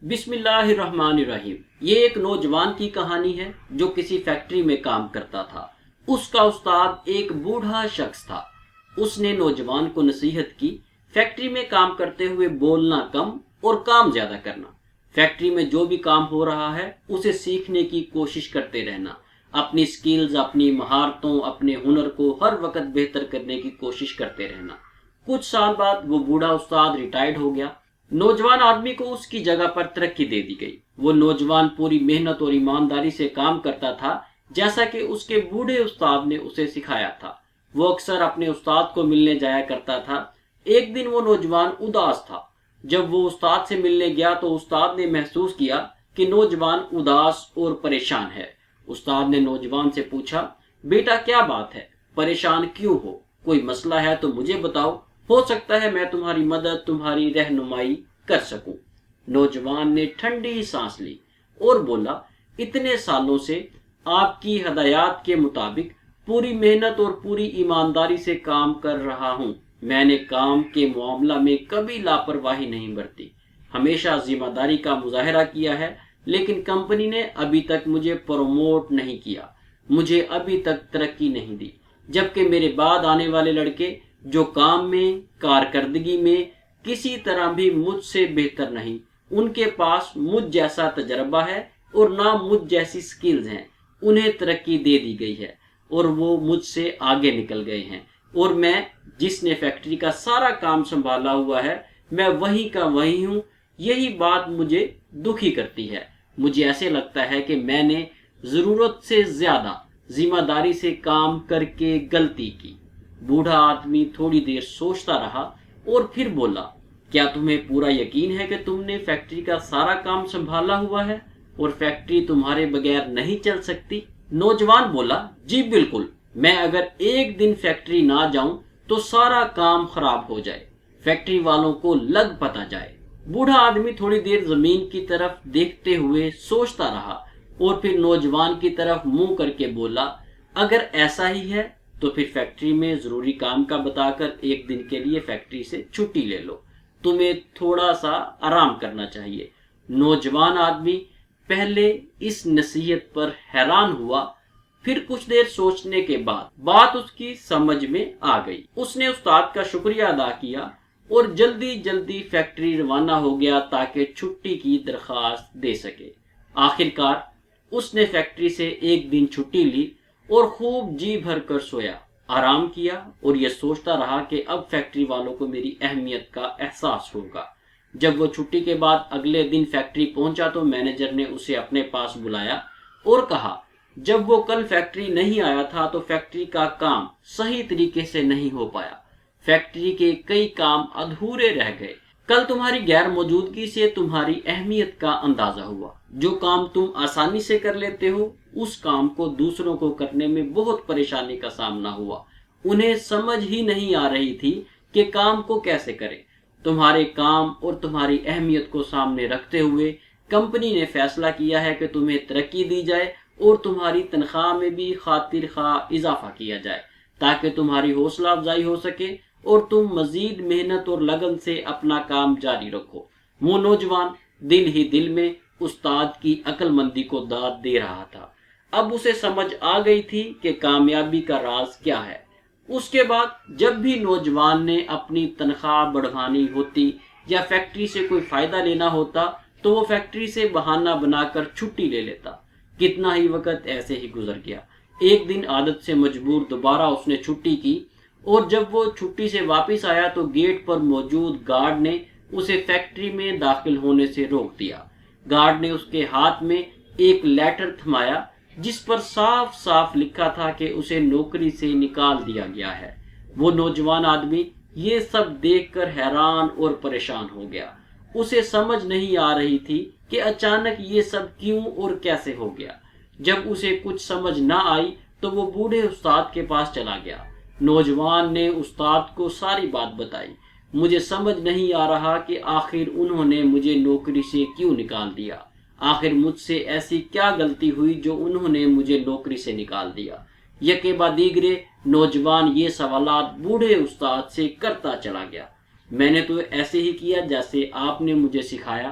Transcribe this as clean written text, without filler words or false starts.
بسم اللہ الرحمن الرحیم۔ یہ ایک نوجوان کی کہانی ہے جو کسی فیکٹری میں کام کرتا تھا۔ اس کا استاد ایک بوڑھا شخص تھا۔ اس نے نوجوان کو نصیحت کی، فیکٹری میں کام کرتے ہوئے بولنا کم اور کام زیادہ کرنا۔ فیکٹری میں جو بھی کام ہو رہا ہے اسے سیکھنے کی کوشش کرتے رہنا، اپنی سکلز، اپنی مہارتوں، اپنے ہنر کو ہر وقت بہتر کرنے کی کوشش کرتے رہنا۔ کچھ سال بعد وہ بوڑھا استاد ریٹائرڈ ہو گیا۔ نوجوان آدمی کو اس کی جگہ پر ترقی دے دی گئی۔ وہ نوجوان پوری محنت اور ایمانداری سے کام کرتا تھا جیسا کہ اس کے بوڑھے استاد نے اسے سکھایا تھا۔ وہ اکثر اپنے استاد کو ملنے جایا کرتا تھا۔ ایک دن وہ نوجوان اداس تھا۔ جب وہ استاد سے ملنے گیا تو استاد نے محسوس کیا کہ نوجوان اداس اور پریشان ہے۔ استاد نے نوجوان سے پوچھا، بیٹا کیا بات ہے؟ پریشان کیوں ہو؟ کوئی مسئلہ ہے تو مجھے بتاؤ، ہو سکتا ہے میں تمہاری مدد، تمہاری رہنمائی کر سکوں۔ نوجوان نے ٹھنڈی سانس لی اور بولا، اتنے سالوں سے آپ کی ہدایات کے مطابق پوری محنت اور پوری ایمانداری سے کام کر رہا ہوں۔ میں نے کام کے معاملہ میں کبھی لاپرواہی نہیں برتی، ہمیشہ ذمہ داری کا مظاہرہ کیا ہے، لیکن کمپنی نے ابھی تک مجھے پروموٹ نہیں کیا، مجھے ابھی تک ترقی نہیں دی، جبکہ میرے بعد آنے والے لڑکے جو کام میں، کارکردگی میں کسی طرح بھی مجھ سے بہتر نہیں، ان کے پاس مجھ جیسا تجربہ ہے اور نہ مجھ جیسی سکلز ہیں، انہیں ترقی دے دی گئی ہے اور وہ مجھ سے آگے نکل گئے ہیں، اور میں جس نے فیکٹری کا سارا کام سنبھالا ہوا ہے میں وہی کا وہی ہوں۔ یہی بات مجھے دکھی کرتی ہے۔ مجھے ایسے لگتا ہے کہ میں نے ضرورت سے زیادہ ذمہ داری سے کام کر کے غلطی کی۔ بوڑھا آدمی تھوڑی دیر سوچتا رہا اور پھر بولا، کیا تمہیں پورا یقین ہے کہ تم نے فیکٹری کا سارا کام سنبھالا ہوا ہے اور فیکٹری تمہارے بغیر نہیں چل سکتی؟ نوجوان بولا، جی بالکل، میں اگر ایک دن فیکٹری نہ جاؤں تو سارا کام خراب ہو جائے، فیکٹری والوں کو لگ پتہ جائے۔ بوڑھا آدمی تھوڑی دیر زمین کی طرف دیکھتے ہوئے سوچتا رہا اور پھر نوجوان کی طرف منہ کر کے بولا، اگر ایسا ہی ہے تو پھر فیکٹری میں ضروری کام کا بتا کر ایک دن کے لیے فیکٹری سے چھٹی لے لو، تمہیں تھوڑا سا آرام کرنا چاہیے۔ نوجوان آدمی پہلے اس نصیحت پر حیران ہوا، پھر کچھ دیر سوچنے کے بعد بات اس کی سمجھ میں آ گئی۔ اس نے استاد کا شکریہ ادا کیا اور جلدی جلدی فیکٹری روانہ ہو گیا تاکہ چھٹی کی درخواست دے سکے۔ آخر کار اس نے فیکٹری سے ایک دن چھٹی لی اور خوب جی بھر کر سویا، آرام کیا اور یہ سوچتا رہا کہ اب فیکٹری والوں کو میری اہمیت کا احساس ہوگا۔ جب وہ چھٹی کے بعد اگلے دن فیکٹری پہنچا تو مینیجر نے اسے اپنے پاس بلایا اور کہا، جب وہ کل فیکٹری نہیں آیا تھا تو فیکٹری کا کام صحیح طریقے سے نہیں ہو پایا، فیکٹری کے کئی کام ادھورے رہ گئے۔ کل تمہاری غیر موجودگی سے تمہاری اہمیت کا اندازہ ہوا۔ جو کام تم آسانی سے کر لیتے ہو اس کام کو دوسروں کو کرنے میں بہت پریشانی کا سامنا ہوا۔ انہیں سمجھ ہی نہیں آ رہی تھی کہ کام کو کیسے کریں۔ تمہارے کام اور تمہاری اہمیت کو سامنے رکھتے ہوئے کمپنی نے فیصلہ کیا ہے کہ تمہیں ترقی دی جائے اور تمہاری تنخواہ میں بھی خاطر خواہ اضافہ کیا جائے تاکہ تمہاری حوصلہ افزائی ہو سکے اور تم مزید محنت اور لگن سے اپنا کام جاری رکھو۔ وہ نوجوان دل ہی دل میں استاد کی عقل مندی کو داد دے رہا تھا۔ اب اسے سمجھ آ گئی تھی کہ کامیابی کا راز کیا ہے۔ اس کے بعد جب بھی نوجوان نے اپنی تنخواہ بڑھوانی ہوتی یا فیکٹری سے کوئی فائدہ لینا ہوتا تو وہ فیکٹری سے بہانہ بنا کر چھٹی لے لیتا۔ کتنا ہی وقت ایسے ہی گزر گیا۔ ایک دن عادت سے مجبور دوبارہ اس نے چھٹی کی اور جب وہ چھٹی سے واپس آیا تو گیٹ پر موجود گارڈ نے اسے فیکٹری میں داخل ہونے سے روک دیا۔ گارڈ نے اس کے ہاتھ میں ایک لیٹر تھمایا جس پر صاف صاف لکھا تھا کہ اسے نوکری سے نکال دیا گیا ہے۔ وہ نوجوان آدمی یہ سب دیکھ کر حیران اور پریشان ہو گیا۔ اسے سمجھ نہیں آ رہی تھی کہ اچانک یہ سب کیوں اور کیسے ہو گیا۔ جب اسے کچھ سمجھ نہ آئی تو وہ بوڑھے استاد کے پاس چلا گیا۔ نوجوان نے استاد کو ساری بات بتائی، مجھے سمجھ نہیں آ رہا کہ آخر انہوں نے مجھے نوکری سے کیوں نکال دیا، آخر مجھ سے ایسی کیا غلطی ہوئی جو انہوں نے مجھے نوکری سے نکال دیا۔ یکے بعد دیگرے نوجوان یہ سوالات بوڑھے استاد سے کرتا چلا گیا۔ میں نے تو ایسے ہی کیا جیسے آپ نے مجھے سکھایا،